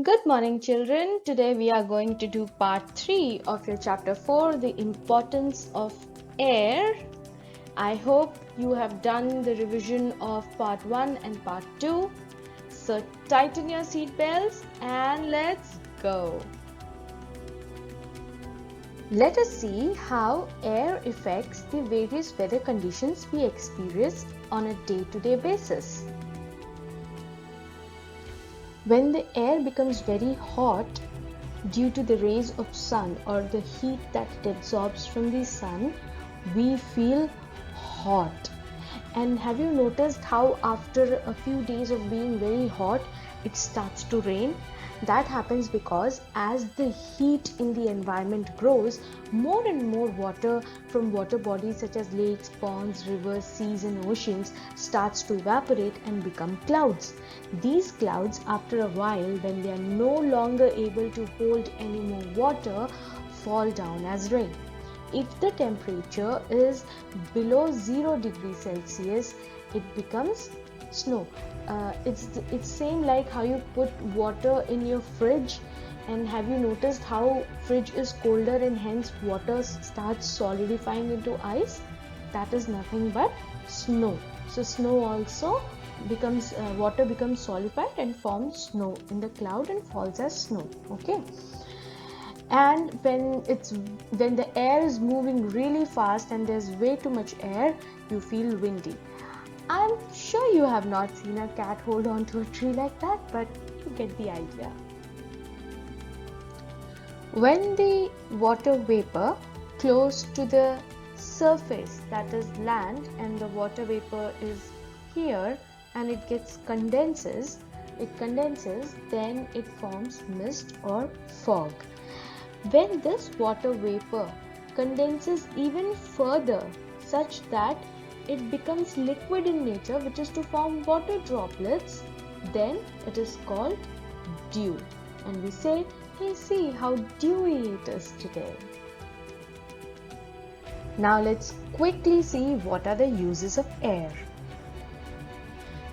Good morning, children. Today we are going to do part 3 of your chapter 4, the importance of air. I hope you have done the revision of part 1 and part 2. So tighten your seat belts and let's go. Let us see how air affects the various weather conditions we experience on a day-to-day basis. When the air becomes very hot due to the rays of sun or the heat that it absorbs from the sun, we feel hot. And have you noticed how after a few days of being very hot, it starts to rain? That happens because as the heat in the environment grows, more and more water from water bodies such as lakes, ponds, rivers, seas and oceans starts to evaporate and become clouds. These clouds, after a while, when they are no longer able to hold any more water, fall down as rain. If the temperature is below 0 degrees Celsius, it becomes snow. It's same like how you put water in your fridge, and have you noticed how fridge is colder and hence water starts solidifying into ice? That is nothing but snow. So snow also becomes water becomes solidified and forms snow in the cloud and falls as snow. Okay. And when the air is moving really fast and there's way too much air, you feel windy. I'm sure you have not seen a cat hold on to a tree like that, but you get the idea. When the water vapor close to the surface, that is land, and the water vapor is here and it condenses, then it forms mist or fog. When this water vapor condenses even further such that it becomes liquid in nature, which is to form water droplets, then it is called dew. And we say, hey, see how dewy it is today. Now let's quickly see what are the uses of air.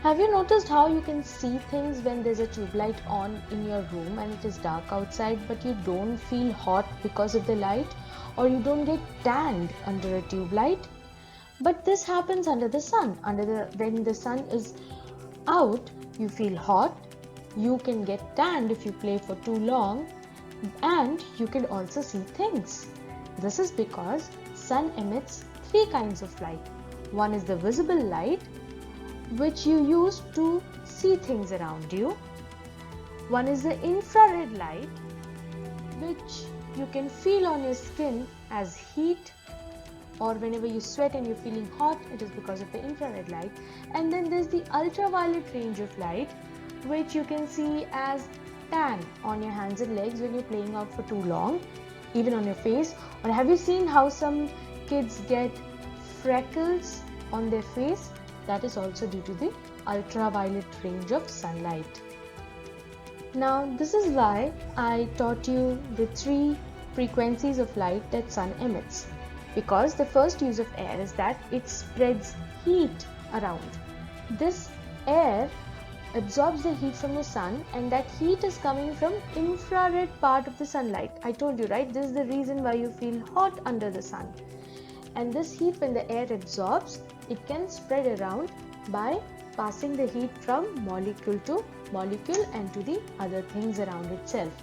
Have you noticed how you can see things when there's a tube light on in your room and it is dark outside, but you don't feel hot because of the light, or you don't get tanned under a tube light? But this happens under the sun. When the sun is out, you feel hot, you can get tanned if you play for too long, and you can also see things. This is because sun emits 3 kinds of light. One is the visible light, which you use to see things around you. One is the infrared light, which you can feel on your skin as heat, or whenever you sweat and you're feeling hot, it is because of the infrared light. And then there's the ultraviolet range of light, which you can see as tan on your hands and legs when you're playing out for too long, even on your face. Or have you seen how some kids get freckles on their face? That is also due to the ultraviolet range of sunlight. Now, this is why I taught you the 3 frequencies of light that sun emits. Because the first use of air is that it spreads heat around. This air absorbs the heat from the sun, and that heat is coming from infrared part of the sunlight. I told you, right? This is the reason why you feel hot under the sun. And this heat, when the air absorbs, it can spread around by passing the heat from molecule to molecule and to the other things around itself.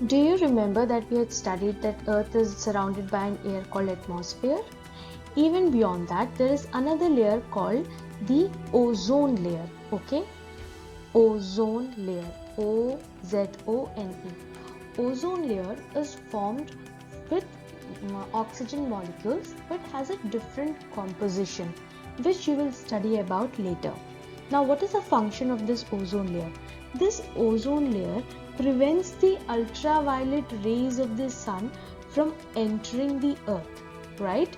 Do you remember that we had studied that Earth is surrounded by an air called atmosphere? Even beyond that, there is another layer called the ozone layer. Okay? Ozone layer. O-Z-O-N-E. Ozone layer is formed with oxygen molecules but has a different composition, which you will study about later. Now, what is the function of this ozone layer? This ozone layer prevents the ultraviolet rays of the sun from entering the earth, right?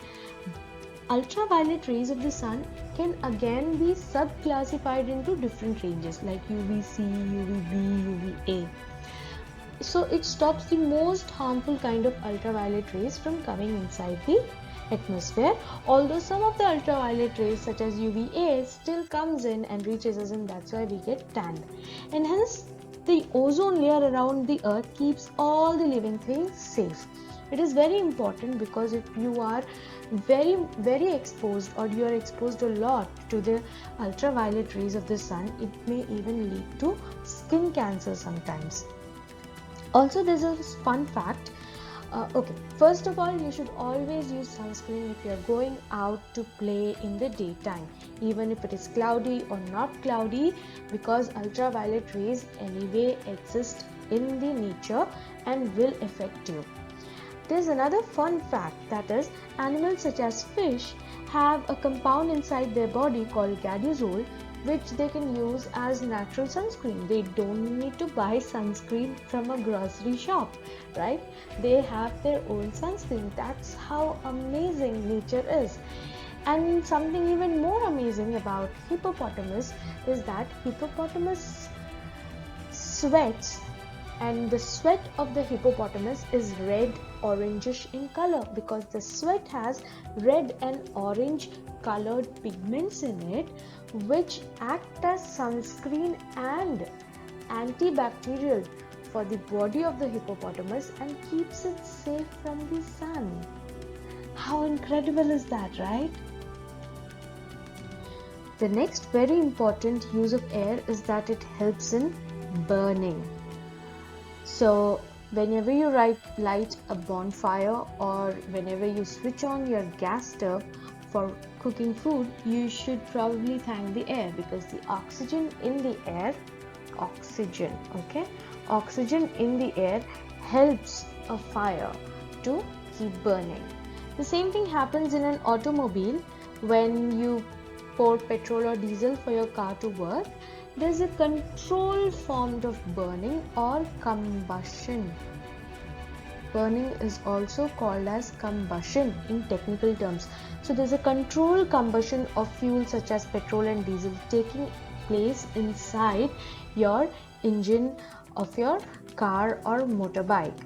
Ultraviolet rays of the sun can again be sub-classified into different ranges like UVC, UVB, UVA. So it stops the most harmful kind of ultraviolet rays from coming inside the atmosphere, although some of the ultraviolet rays such as UVA still comes in and reaches us, and that's why we get tanned. And hence the ozone layer around the earth keeps all the living things safe. It is very important because if you are very exposed, or you are exposed a lot to the ultraviolet rays of the sun, it may even lead to skin cancer sometimes. Also, there's a fun fact. Okay, first of all, you should always use sunscreen if you're going out to play in the daytime, even if it is cloudy or not cloudy, because ultraviolet rays anyway exist in the nature and will affect you. There's another fun fact, that is, animals such as fish have a compound inside their body called gadusol, which they can use as natural sunscreen. They don't need to buy sunscreen from a grocery shop, right? They have their own sunscreen. That's how amazing nature is. And something even more amazing about hippopotamus is that hippopotamus sweats, and the sweat of the hippopotamus is red orangish in color because the sweat has red and orange colored pigments in it, which act as sunscreen and antibacterial for the body of the hippopotamus and keeps it safe from the sun. How incredible is that, right? The next very important use of air is that it helps in burning. So whenever you light a bonfire, or whenever you switch on your gas stove for cooking food, you should probably thank the air, because the oxygen in the air, oxygen in the air helps a fire to keep burning. The same thing happens in an automobile. When you pour petrol or diesel for your car to work, there's a controlled form of burning or combustion. Burning is also called as combustion in technical terms. So there's a controlled combustion of fuel such as petrol and diesel taking place inside your engine of your car or motorbike.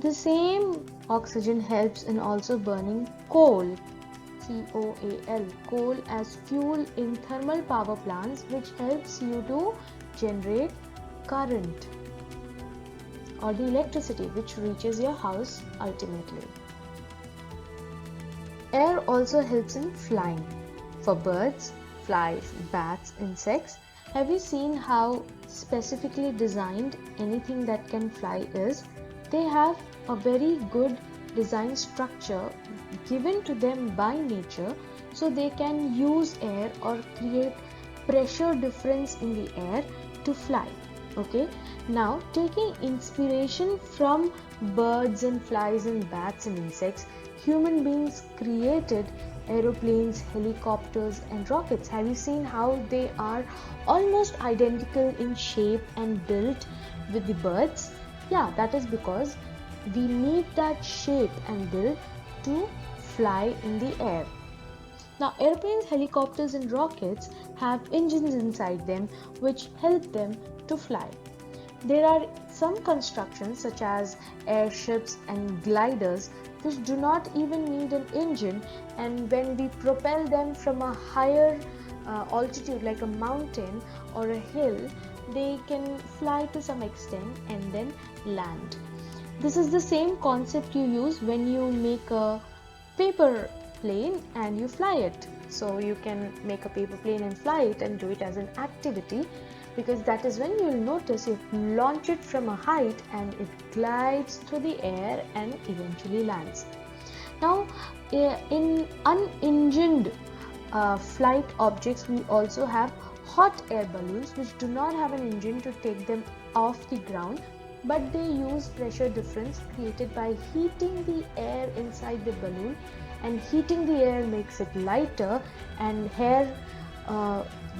The same oxygen helps in also burning coal, coal as fuel in thermal power plants, which helps you to generate current or the electricity which reaches your house ultimately. Air also helps in flying. For birds, flies, bats, insects, have you seen how specifically designed anything that can fly is? They have a very good design structure given to them by nature, so they can use air or create pressure difference in the air to fly. Okay, now taking inspiration from birds and flies and bats and insects, human beings created aeroplanes, helicopters and rockets. Have you seen how they are almost identical in shape and built with the birds? Yeah, that is because we need that shape and build to fly in the air. Now, airplanes, helicopters and rockets have engines inside them which help them to fly. There are some constructions such as airships and gliders which do not even need an engine, and when we propel them from a higher altitude like a mountain or a hill, they can fly to some extent and then land. This is the same concept you use when you make a paper plane and you fly it. So you can make a paper plane and fly it and do it as an activity, because that is when you will notice you launch it from a height and it glides through the air and eventually lands. Now, in unengined flight objects, we also have hot air balloons which do not have an engine to take them off the ground, but they use pressure difference created by heating the air inside the balloon, and heating the air makes it lighter, and air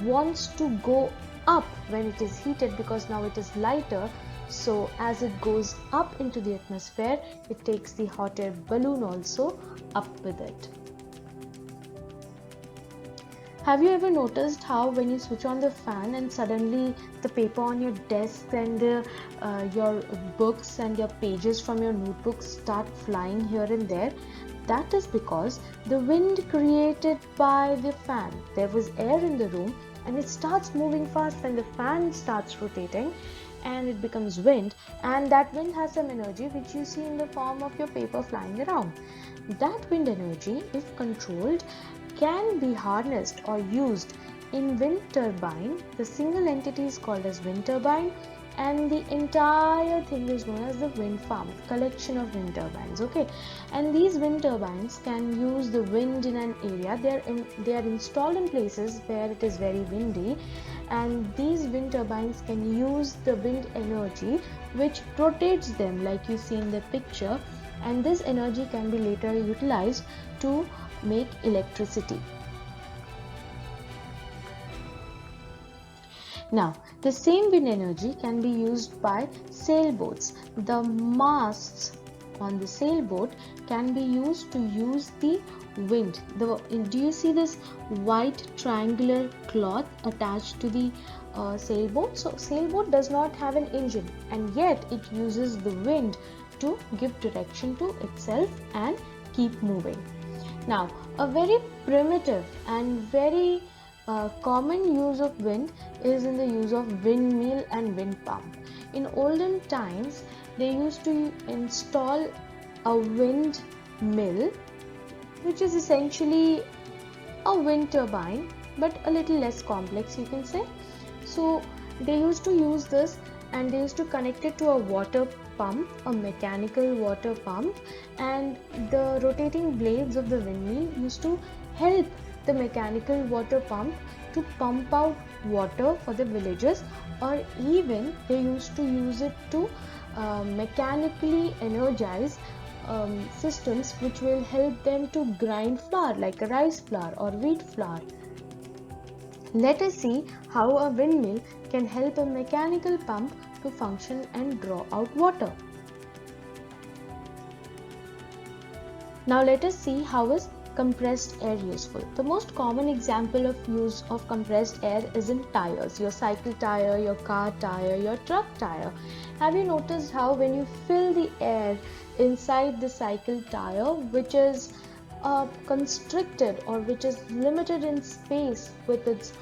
wants to go up when it is heated because now it is lighter. So as it goes up into the atmosphere, it takes the hot air balloon also up with it. Have you ever noticed how when you switch on the fan and suddenly the paper on your desk and your books and your pages from your notebooks start flying here and there? That is because the wind created by the fan, there was air in the room and it starts moving fast when the fan starts rotating, and it becomes wind, and that wind has some energy which you see in the form of your paper flying around. That wind energy, if controlled, can be harnessed or used in wind turbine. The single entity is called as wind turbine, and the entire thing is known as the wind farm, collection of wind turbines. Okay, and these wind turbines can use the wind in an area. They are installed in places where it is very windy, and these wind turbines can use the wind energy which rotates them like you see in the picture, and this energy can be later utilized to make electricity. Now, the same wind energy can be used by sailboats. The masts on the sailboat can be used to use the wind. Do you see this white triangular cloth attached to the sailboat? So, sailboat does not have an engine, and yet it uses the wind to give direction to itself and keep moving. Now, a very primitive and very common use of wind is in the use of windmill and wind pump. In olden times, they used to install a windmill, which is essentially a wind turbine, but a little less complex, you can say. So they used to use this, and they used to connect it to a water pump, a mechanical water pump, and the rotating blades of the windmill used to help the mechanical water pump to pump out water for the villagers, or even they used to use it to mechanically energize systems which will help them to grind flour like a rice flour or wheat flour. Let us see how a windmill can help a mechanical pump to function and draw out water. Now let us see how is compressed air useful. The most common example of use of compressed air is in tires, your cycle tire, your car tire, your truck tire. Have you noticed how when you fill the air inside the cycle tire, which is constricted or which is limited in space with its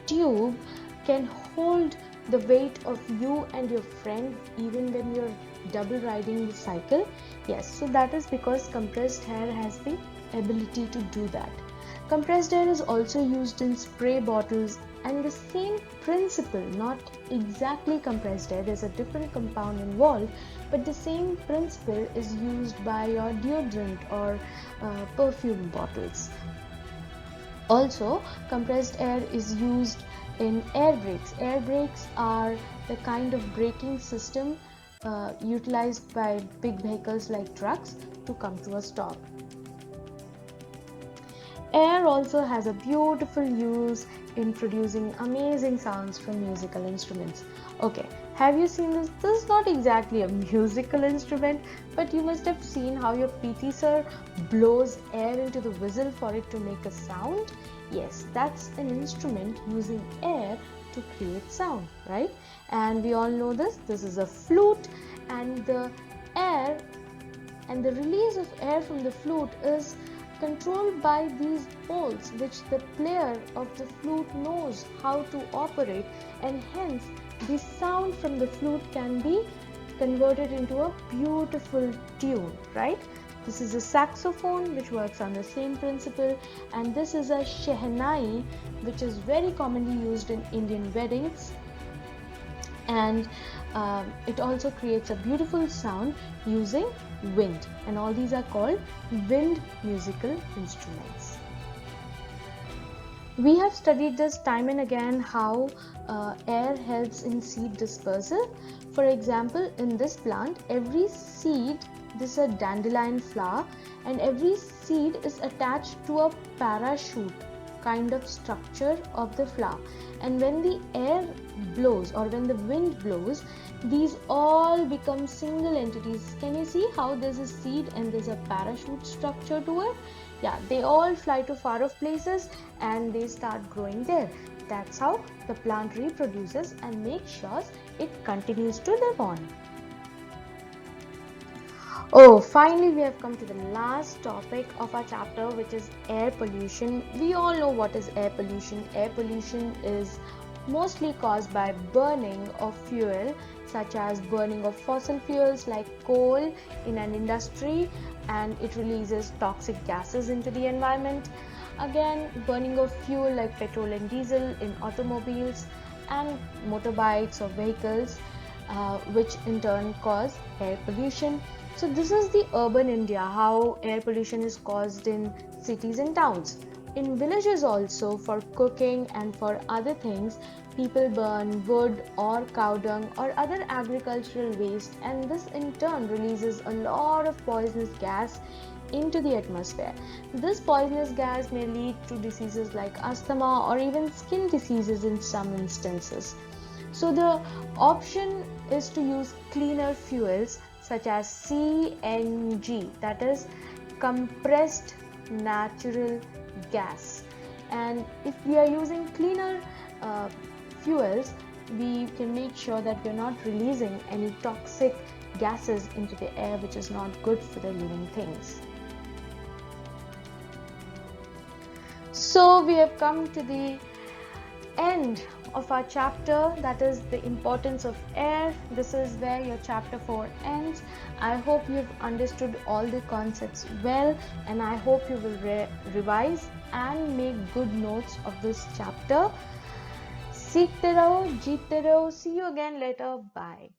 tube, can hold the weight of you and your friend even when you're double riding the cycle? Yes, so that is because compressed air has the ability to do that. Compressed air is also used in spray bottles, and the same principle, not exactly compressed air, there's a different compound involved, but the same principle is used by your deodorant or perfume bottles. Also, compressed air is used in air brakes. Air brakes are the kind of braking system utilized by big vehicles like trucks to come to a stop. Air also has a beautiful use in producing amazing sounds from musical instruments. Okay, have you seen this? This is not exactly a musical instrument, but you must have seen how your PT sir blows air into the whistle for it to make a sound. Yes, that's an instrument using air to create sound, right? And we all know this. This is a flute, and the air and the release of air from the flute is controlled by these poles, which the player of the flute knows how to operate, and hence the sound from the flute can be converted into a beautiful tune, right? This is a saxophone which works on the same principle, and this is a shehnai, which is very commonly used in Indian weddings, and it also creates a beautiful sound using wind, and all these are called wind musical instruments. We have studied this time and again how air helps in seed dispersal. For example, in this plant, every seed, this is a dandelion flower, and every seed is attached to a parachute kind of structure of the flower, and when the air blows or when the wind blows, these all become single entities. Can you see how there's a seed and there's a parachute structure to it? Yeah, they all fly to far off places and they start growing there. That's how the plant reproduces and makes sure it continues to live on. Oh, finally we have come to the last topic of our chapter, which is air pollution. We all know what is air pollution. Air pollution is mostly caused by burning of fuel, such as burning of fossil fuels like coal in an industry, and it releases toxic gases into the environment. Again, burning of fuel like petrol and diesel in automobiles and motorbikes or vehicles, which in turn cause air pollution. So this is the urban India, how air pollution is caused in cities and towns. In villages also, for cooking and for other things, people burn wood or cow dung or other agricultural waste, and this in turn releases a lot of poisonous gas into the atmosphere. This poisonous gas may lead to diseases like asthma or even skin diseases in some instances. So the option is to use cleaner fuels such as CNG, that is compressed natural gas. And if we are using cleaner fuels, we can make sure that we're not releasing any toxic gases into the air, which is not good for the living things. So we have come to the end of our chapter, that is the importance of air. This is where your chapter 4 ends. I hope you've understood all the concepts well, and I hope you will revise and make good notes of this chapter. सीखते रहो, जीतते रहो. See you again later. Bye.